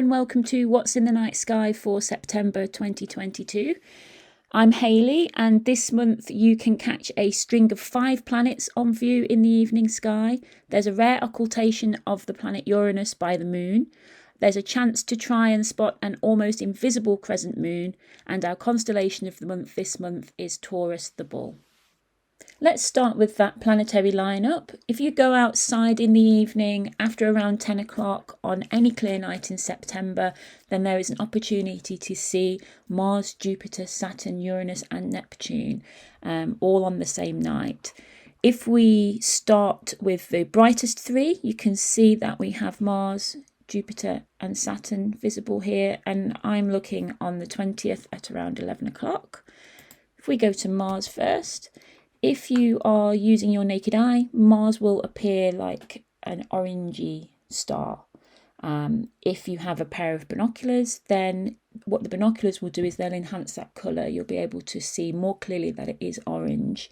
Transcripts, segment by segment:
and welcome to What's in the Night Sky for September 2022. I'm Hayley, and this month you can catch a string of 5 planets on view in the evening sky. There's a rare occultation of the planet Uranus by the moon. There's a chance to try and spot an almost invisible crescent moon, and our constellation of the month this month is Taurus the Bull. Let's start with that planetary lineup. If you go outside in the evening after around 10 o'clock on any clear night in September, then there is an opportunity to see Mars, Jupiter, Saturn, Uranus and Neptune all on the same night. If we start with the brightest 3, you can see that we have Mars, Jupiter and Saturn visible here, and I'm looking on the 20th at around 11 o'clock. If we go to Mars first, if you are using your naked eye, Mars will appear like an orangey star. If you have a pair of binoculars, then what the binoculars will do is they'll enhance that colour. You'll be able to see more clearly that it is orange.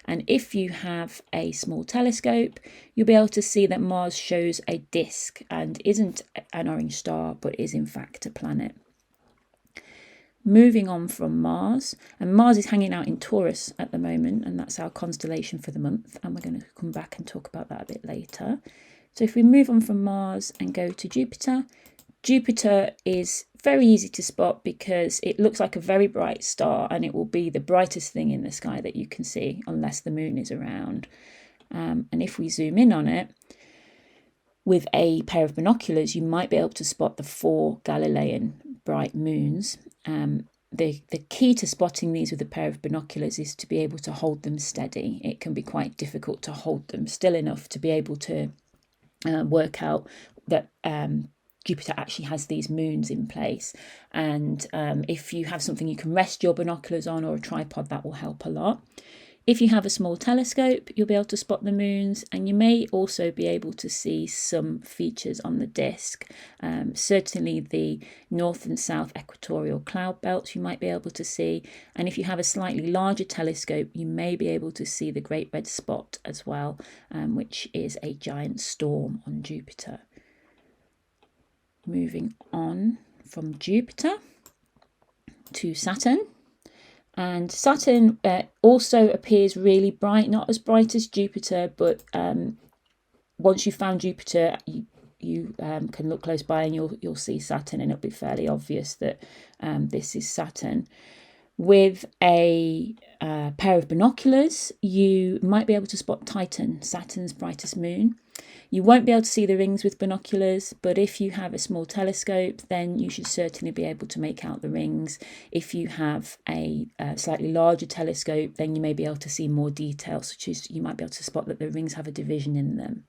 And if you have a small telescope, you'll be able to see that Mars shows a disk and isn't an orange star, but is in fact a planet. Moving on from Mars, and Mars is hanging out in Taurus at the moment, and that's our constellation for the month, and we're going to come back and talk about that a bit later. So if we move on from Mars and go to Jupiter, Jupiter is very easy to spot because it looks like a very bright star, and it will be the brightest thing in the sky that you can see unless the moon is around. And if we zoom in on it with a pair of binoculars, you might be able to spot the 4 Galilean bright moons. The key to spotting these with a pair of binoculars is to be able to hold them steady. It can be quite difficult to hold them still enough to be able to work out that Jupiter actually has these moons in place. And if you have something you can rest your binoculars on or a tripod, that will help a lot. If you have a small telescope, you'll be able to spot the moons, and you may also be able to see some features on the disk. Certainly the north and south equatorial cloud belts you might be able to see, and if you have a slightly larger telescope, you may be able to see the Great Red Spot as well, which is a giant storm on Jupiter. Moving on from Jupiter to Saturn. And Saturn also appears really bright, not as bright as Jupiter, but once you've found Jupiter, you can look close by and you'll see Saturn, and it'll be fairly obvious that this is Saturn. With a pair of binoculars, you might be able to spot Titan, Saturn's brightest moon. You won't be able to see the rings with binoculars, but if you have a small telescope, then you should certainly be able to make out the rings. If you have a slightly larger telescope, then you may be able to see more detail, such as you might be able to spot that the rings have a division in them.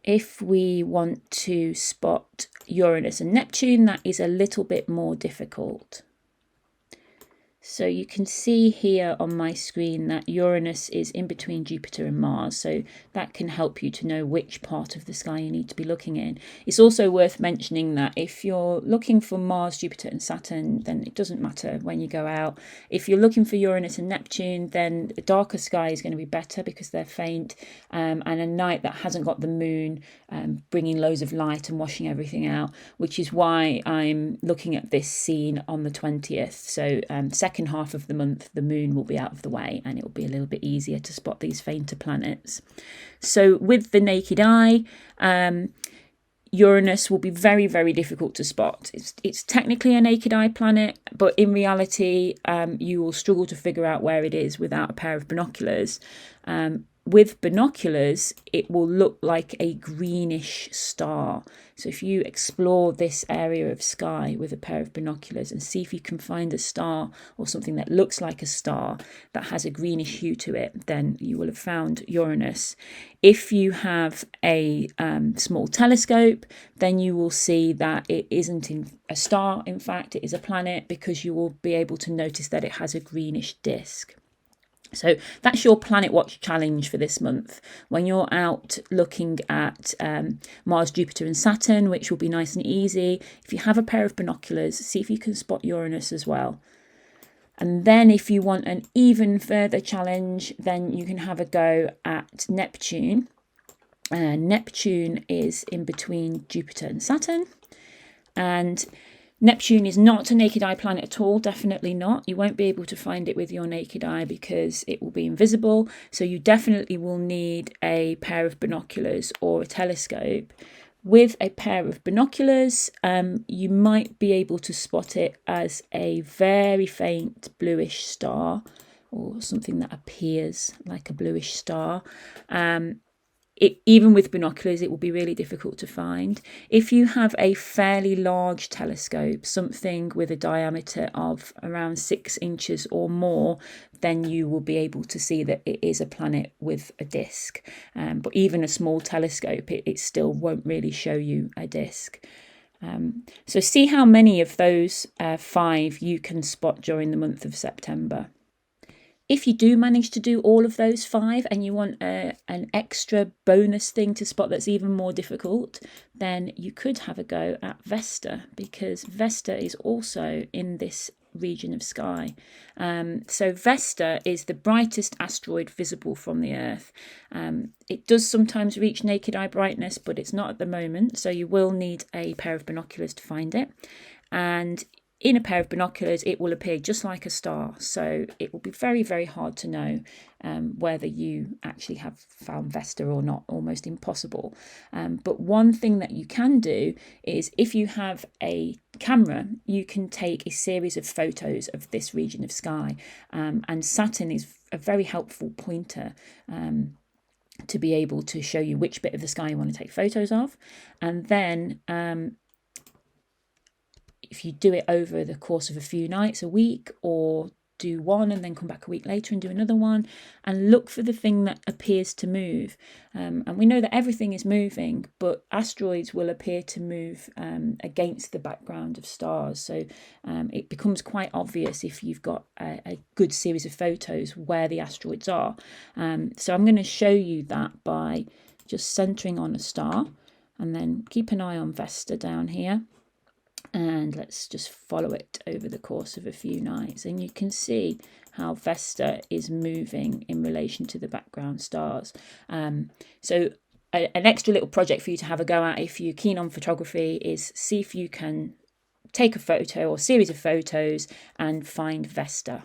If we want to spot Uranus and Neptune, that is a little bit more difficult. So you can see here on my screen that Uranus is in between Jupiter and Mars, so that can help you to know which part of the sky you need to be looking in. It's also worth mentioning that if you're looking for Mars, Jupiter and Saturn, then it doesn't matter when you go out. If you're looking for Uranus and Neptune, then a darker sky is going to be better because they're faint, and a night that hasn't got the moon bringing loads of light and washing everything out, which is why I'm looking at this scene on the 20th. So second half of the month, the moon will be out of the way and it will be a little bit easier to spot these fainter planets. So with the naked eye, Uranus will be very, very difficult to spot. It's technically a naked eye planet, but in reality, you will struggle to figure out where it is without a pair of binoculars. With binoculars, it will look like a greenish star. So if you explore this area of sky with a pair of binoculars and see if you can find a star or something that looks like a star that has a greenish hue to it, then you will have found Uranus. If you have a small telescope, then you will see that it isn't a star. In fact, it is a planet, because you will be able to notice that it has a greenish disk. So that's your Planet Watch challenge for this month. When you're out looking at Mars, Jupiter and Saturn, which will be nice and easy, if you have a pair of binoculars, see if you can spot Uranus as well. And then if you want an even further challenge, then you can have a go at Neptune. Neptune is in between Jupiter and Saturn. And Neptune is not a naked eye planet at all, definitely not. You won't be able to find it with your naked eye because it will be invisible. So you definitely will need a pair of binoculars or a telescope. With a pair of binoculars, you might be able to spot it as a very faint bluish star, or something that appears like a bluish star. Even with binoculars, it will be really difficult to find. If you have a fairly large telescope, something with a diameter of around 6 inches or more, then you will be able to see that it is a planet with a disk. But even a small telescope, it still won't really show you a disk. So see how many of those 5 you can spot during the month of September. If you do manage to do all of those 5 and you want an extra bonus thing to spot that's even more difficult, then you could have a go at Vesta, because Vesta is also in this region of sky. So Vesta is the brightest asteroid visible from the Earth. It does sometimes reach naked eye brightness, but it's not at the moment, so you will need a pair of binoculars to find it. And in a pair of binoculars, it will appear just like a star. So it will be very, very hard to know whether you actually have found Vesta or not, almost impossible. But one thing that you can do is, if you have a camera, you can take a series of photos of this region of sky. And Saturn is a very helpful pointer to be able to show you which bit of the sky you want to take photos of. And then if you do it over the course of a few nights, a week, or do one and then come back a week later and do another one, and look for the thing that appears to move. And we know that everything is moving, but asteroids will appear to move against the background of stars. So it becomes quite obvious if you've got a good series of photos where the asteroids are. So I'm going to show you that by just centering on a star, and then keep an eye on Vesta down here. And let's just follow it over the course of a few nights. And you can see how Vesta is moving in relation to the background stars. So an extra little project for you to have a go at if you're keen on photography is see if you can take a photo or series of photos and find Vesta.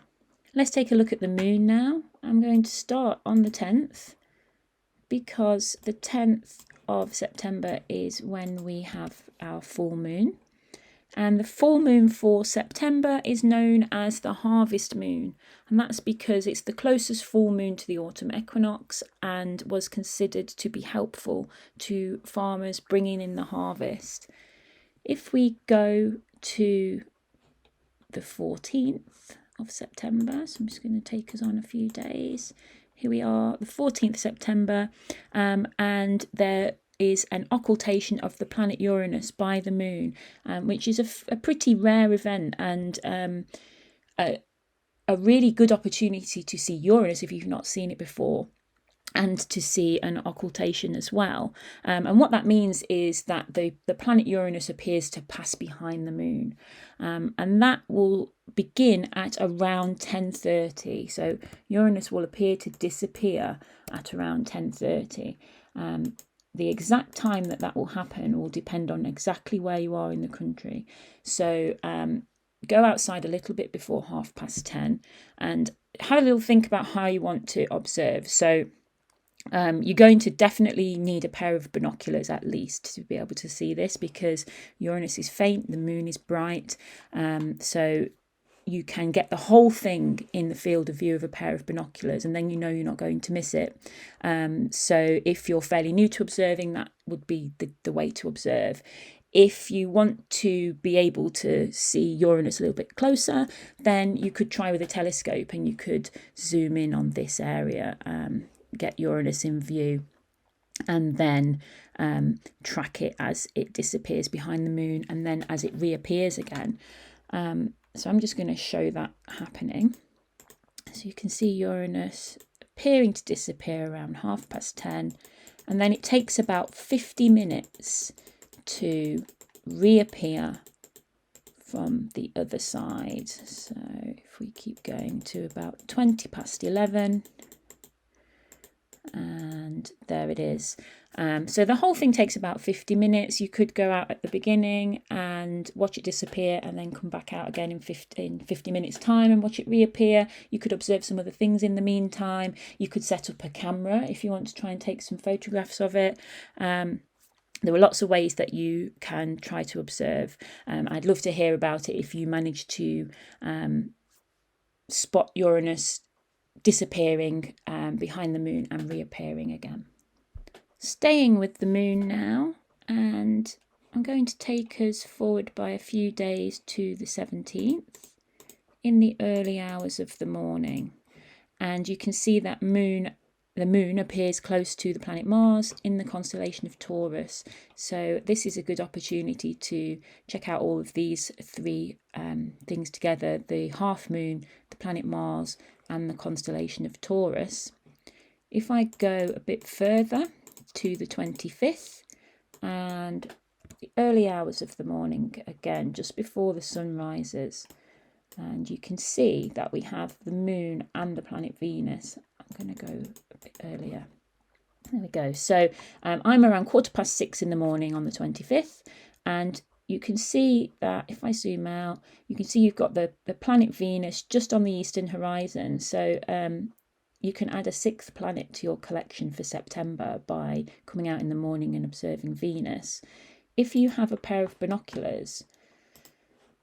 Let's take a look at the moon now. I'm going to start on the 10th, because the 10th of September is when we have our full moon. And the full moon for September is known as the harvest moon, and that's because it's the closest full moon to the autumn equinox and was considered to be helpful to farmers bringing in the harvest. If we go to the 14th of September, so I'm just going to take us on a few days. Here we are, the 14th of September, and there is an occultation of the planet Uranus by the moon, which is a pretty rare event, and a really good opportunity to see Uranus if you've not seen it before, and to see an occultation as well. And what that means is that the planet Uranus appears to pass behind the moon, and that will begin at around 10:30. So Uranus will appear to disappear at around 10:30. The exact time that will happen will depend on exactly where you are in the country. So go outside a little bit before 10:30 and have a little think about how you want to observe. So you're going to definitely need a pair of binoculars at least to be able to see this, because Uranus is faint, the moon is bright. So you can get the whole thing in the field of view of a pair of binoculars, and then you know you're not going to miss it. So if you're fairly new to observing, that would be the way to observe. If you want to be able to see Uranus a little bit closer, then you could try with a telescope and you could zoom in on this area, get Uranus in view, and then track it as it disappears behind the moon and then as it reappears again. So I'm just going to show that happening. So you can see Uranus appearing to disappear around 10:30, and then it takes about 50 minutes to reappear from the other side. So if we keep going to about 11:20, and there it is. So the whole thing takes about 50 minutes. You could go out at the beginning and watch it disappear and then come back out again in 50 minutes time and watch it reappear. You could observe some other things in the meantime. You could set up a camera if you want to try and take some photographs of it. There are lots of ways that you can try to observe. I'd love to hear about it if you manage to spot Uranus disappearing behind the moon and reappearing again. Staying with the moon now, and I'm going to take us forward by a few days to the 17th in the early hours of the morning. And you can see that the moon appears close to the planet Mars in the constellation of Taurus. So this is a good opportunity to check out all of these three things together: the half moon, the planet Mars, and the constellation of Taurus. If I go a bit further to the 25th and the early hours of the morning, again just before the sun rises, and you can see that we have the moon and the planet Venus. I'm going to go a bit earlier. There we go. So I'm around 6:15 in the morning on the 25th, and you can see that if I zoom out, you can see you've got the planet Venus just on the eastern horizon. So you can add a sixth planet to your collection for September by coming out in the morning and observing Venus. If you have a pair of binoculars,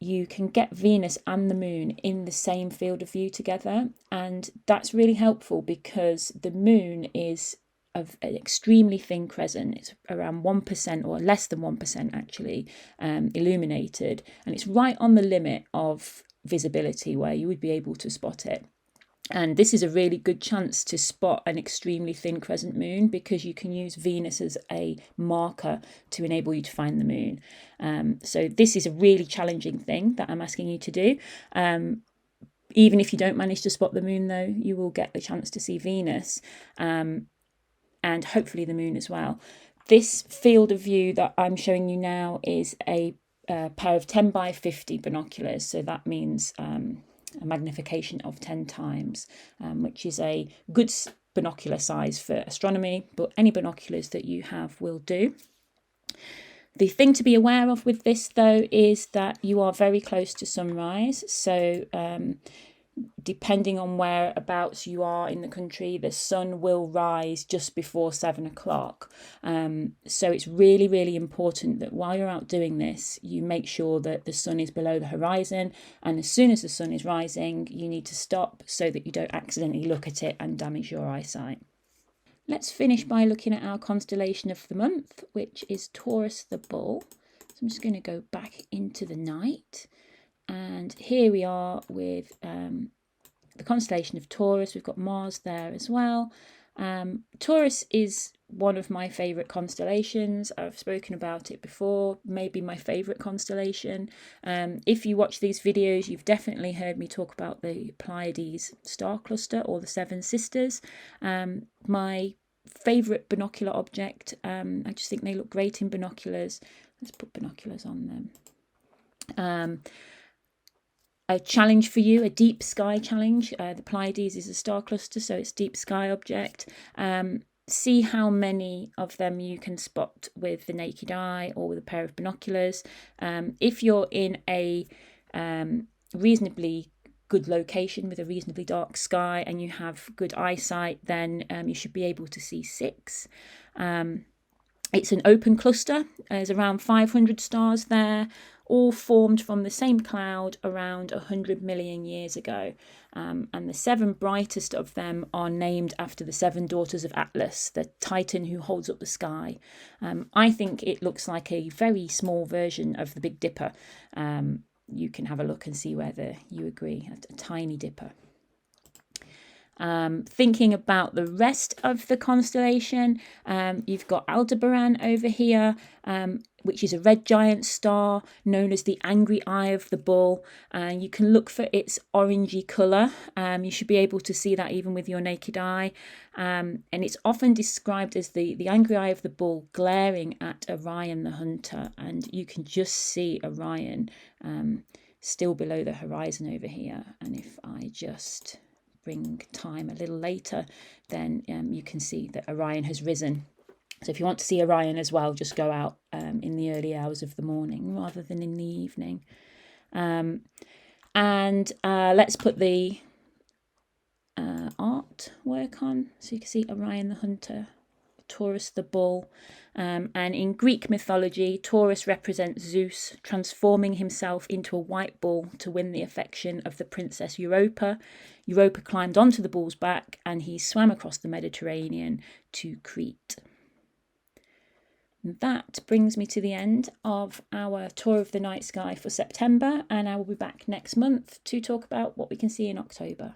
you can get Venus and the moon in the same field of view together, and that's really helpful because the moon is of an extremely thin crescent. It's around 1% or less than 1% actually illuminated, and it's right on the limit of visibility where you would be able to spot it. And this is a really good chance to spot an extremely thin crescent moon because you can use Venus as a marker to enable you to find the moon. So this is a really challenging thing that I'm asking you to do. Even if you don't manage to spot the moon, though, you will get the chance to see Venus and hopefully the moon as well. This field of view that I'm showing you now is a pair of 10 by 50 binoculars. So that means a magnification of 10 times, which is a good binocular size for astronomy, but any binoculars that you have will do. The thing to be aware of with this, though, is that you are very close to sunrise. So depending on whereabouts you are in the country, the sun will rise just before 7 o'clock. So it's really, really important that while you're out doing this, you make sure that the sun is below the horizon. And as soon as the sun is rising, you need to stop so that you don't accidentally look at it and damage your eyesight. Let's finish by looking at our constellation of the month, which is Taurus the Bull. So I'm just going to go back into the night. And here we are with the constellation of Taurus. We've got Mars there as well. Taurus is one of my favourite constellations. I've spoken about it before, maybe my favourite constellation. If you watch these videos, you've definitely heard me talk about the Pleiades star cluster or the Seven Sisters. My favourite binocular object. I just think they look great in binoculars. Let's put binoculars on them. A challenge for you, a deep sky challenge. The Pleiades is a star cluster, so it's deep sky object. See how many of them you can spot with the naked eye or with a pair of binoculars. If you're in a reasonably good location with a reasonably dark sky and you have good eyesight, then you should be able to see 6. It's an open cluster. There's around 500 stars there, all formed from the same cloud around 100 million years ago. And the 7 brightest of them are named after the 7 daughters of Atlas, the titan who holds up the sky. I think it looks like a very small version of the Big Dipper. You can have a look and see whether you agree, a tiny dipper. Thinking about the rest of the constellation, you've got Aldebaran over here, which is a red giant star known as the angry eye of the bull. And you can look for its orangey colour. You should be able to see that even with your naked eye. And it's often described as the angry eye of the bull glaring at Orion the hunter. And you can just see Orion still below the horizon over here. And if I just bring time a little later, then you can see that Orion has risen. So if you want to see Orion as well, just go out in the early hours of the morning rather than in the evening. Let's put the artwork on so you can see Orion the hunter, Taurus the bull. And in Greek mythology, Taurus represents Zeus transforming himself into a white bull to win the affection of the princess Europa. Europa climbed onto the bull's back and he swam across the Mediterranean to Crete. That brings me to the end of our tour of the night sky for September, and I will be back next month to talk about what we can see in October.